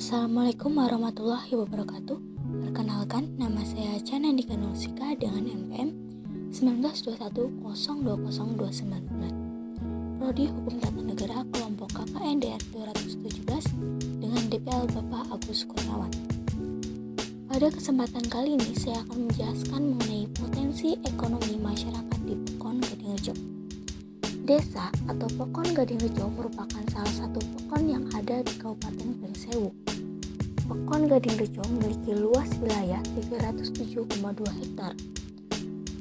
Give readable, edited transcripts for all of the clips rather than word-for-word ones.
Assalamualaikum warahmatullahi wabarakatuh. Perkenalkan, nama saya Chana Andika Nusika dengan NPM 1921020299. Prodi Hukum Tata Negara kelompok KKN DR 217 dengan DPL Bapak Agus Kurniawan. Pada kesempatan kali ini saya akan menjelaskan mengenai potensi ekonomi masyarakat di Pekon Gadingrejo. Desa atau Pekon Gadingrejo merupakan salah satu pekon yang ada di Kabupaten Pringsewu. Pekon Gadingrejo memiliki luas wilayah 307,2 hektar.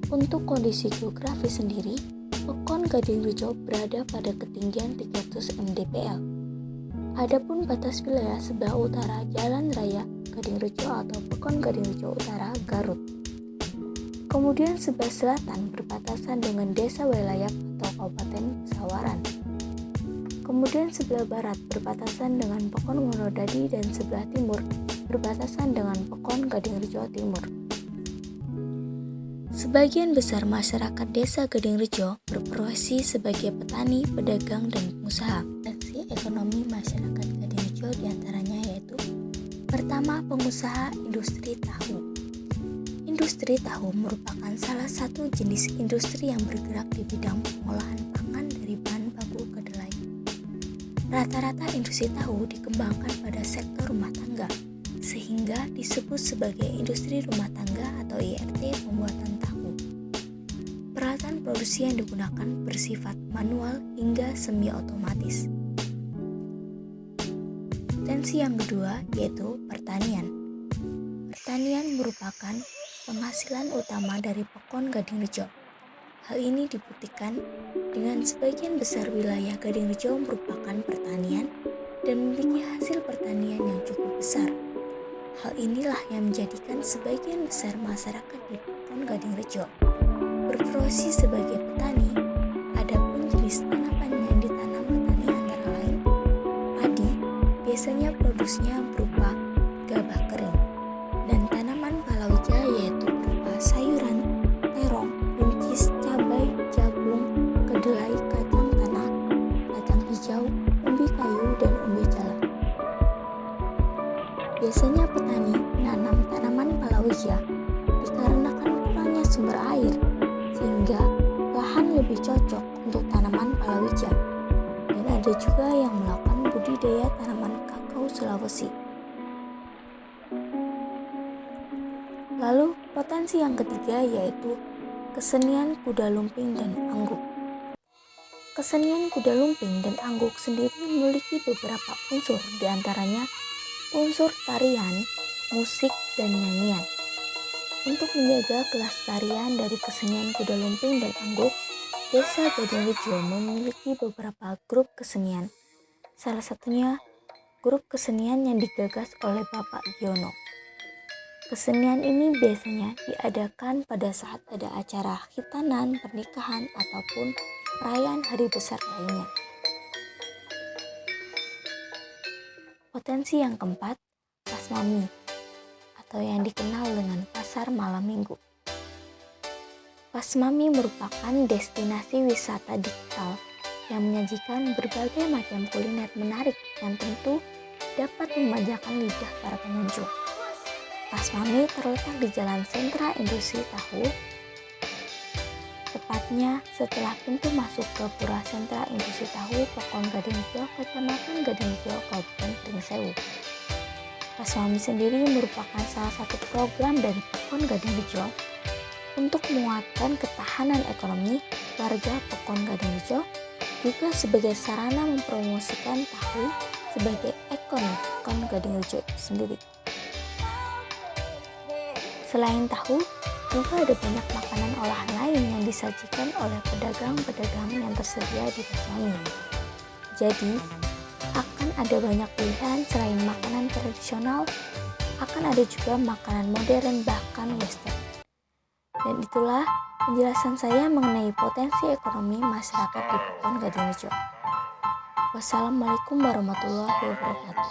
Untuk kondisi geografis sendiri, Pekon Gadingrejo berada pada ketinggian 300 mdpl. Adapun batas wilayah sebelah utara Jalan Raya Gadingrejo atau Pekon Gadingrejo Utara Garut. Kemudian sebelah selatan berbatasan dengan Desa Welayap atau Kabupaten Sawaran. Kemudian sebelah barat berbatasan dengan Pekon Wonodadi dan sebelah timur berbatasan dengan Pekon Gadingrejo Timur. Sebagian besar masyarakat Desa Gadingrejo berprofesi sebagai petani, pedagang, dan pengusaha. Potensi ekonomi masyarakat Gadingrejo diantaranya yaitu: pertama, pengusaha industri tahu. Industri tahu merupakan salah satu jenis industri yang bergerak di bidang pengolahan pangan dari bahan baku kedelai. Rata-rata industri tahu dikembangkan pada sektor rumah tangga, sehingga disebut sebagai industri rumah tangga atau IRT pembuatan tahu. Peralatan produksi yang digunakan bersifat manual hingga semi-otomatis. Potensi yang kedua yaitu pertanian. Pertanian merupakan penghasilan utama dari Pekon Gadingrejo. Hal ini dibuktikan dengan sebagian besar wilayah Gadingrejo merupakan pertanian dan memiliki hasil pertanian yang cukup besar. Hal inilah yang menjadikan sebagian besar masyarakat di Pekon Gadingrejo berprofesi sebagai petani. Adapun jenis tanaman yang ditanam petani antara lain padi, biasanya produksinya berupa gabah kering, dan tanaman palawija yaitu berupa sayuran, terong, buncis, cabai, jagung, kedelai, kacang tanah, kacang hijau, umbi kayu, dan umbi jala. Biasanya petani menanam tanaman palawija dikarenakan kurangnya sumber air, sehingga lahan lebih cocok untuk tanaman palawija. Dan ada juga yang melakukan budidaya tanaman kakao Sulawesi. Lalu potensi yang ketiga yaitu kesenian kuda lumping dan angguk. Kesenian kuda lumping dan angguk sendiri memiliki beberapa unsur, diantaranya unsur tarian, musik, dan nyanyian. Untuk menjaga kelestarian dari kesenian kuda lumping dan angguk, Desa Gadingrejo memiliki beberapa grup kesenian. Salah satunya grup kesenian yang digagas oleh Bapak Giono. Kesenian ini biasanya diadakan pada saat ada acara khitanan, pernikahan, ataupun perayaan hari besar lainnya. Potensi yang keempat, Pasmami, atau yang dikenal dengan Pasar Malam Minggu. Pasmami merupakan destinasi wisata digital yang menyajikan berbagai macam kuliner menarik yang tentu dapat memanjakan lidah para pengunjung. Pasmami terletak di Jalan Sentra Industri Tahu, tepatnya setelah pintu masuk ke Pura Sentra Industri Tahu, Pekon Gadingrejo, Kecamatan Gadingrejo, Kabupaten Pringsewu. Pasmami sendiri merupakan salah satu program dari Pekon Gadingrejo untuk menguatkan ketahanan ekonomi warga Pekon Gadingrejo, juga sebagai sarana mempromosikan tahu sebagai ikon Pekon Gadingrejo itu sendiri. Selain tahu, juga ada banyak makanan olahan lain yang disajikan oleh pedagang-pedagang yang tersedia di Pasmami. Jadi, akan ada banyak pilihan selain makanan tradisional, akan ada juga makanan modern bahkan western. Dan itulah penjelasan saya mengenai potensi ekonomi masyarakat di Pekon Gadingrejo. Wassalamualaikum warahmatullahi wabarakatuh.